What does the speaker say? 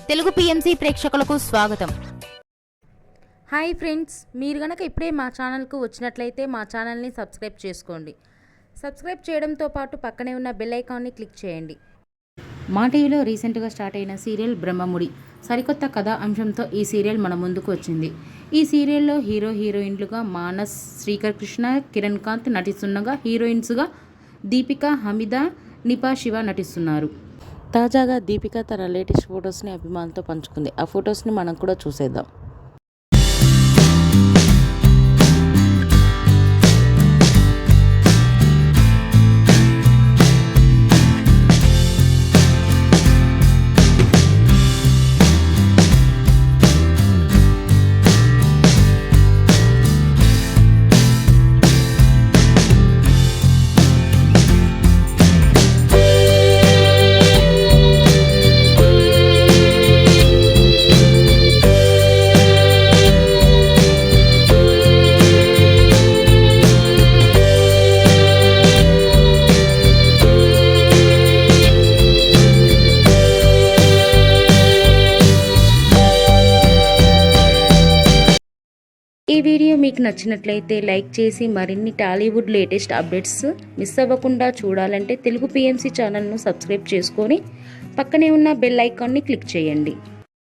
Telugu PMC ప్రేక్షకులకు స్వాగతం. Hi friends, మీరు గనక ఇప్పుడే మా ఛానల్కు వచ్చినట్లయితే మా ఛానల్ని సబ్స్క్రైబ్ చేసుకోండి. సబ్స్క్రైబ్ చేయడంతో పాటు పక్కనే ఉన్న బెల్ ఐకాన్ని క్లిక్ చేయండి. మా టీవీలో రీసెంట్గా స్టార్ట్ అయిన సీరియల్ బ్రహ్మముడి సరికొత్త కథా అంశంతో ఈ సీరియల్ మన ముందుకు వచ్చింది. ఈ సీరియల్లో హీరోయిన్లుగా మానస్, శ్రీకర్ కృష్ణ, కిరణ్ కాంత్ నటిస్తుండగా హీరోయిన్స్గా దీపిక, హమీద, నిపా శివ నటిస్తున్నారు. తాజాగా దీపిక తన లేటెస్ట్ ఫొటోస్ని అభిమానులతో పంచుకుంది. ఆ ఫొటోస్ని మనం కూడా చూసేద్దాం. ఈ వీడియో మీకు నచ్చినట్లయితే లైక్ చేసి మరిన్ని టాలీవుడ్ లేటెస్ట్ అప్డేట్స్ మిస్ అవ్వకుండా చూడాలంటే తెలుగు పిఎంసి ఛానల్ను సబ్స్క్రైబ్ చేసుకొని పక్కనే ఉన్న బెల్ ఐకాన్ని క్లిక్ చేయండి.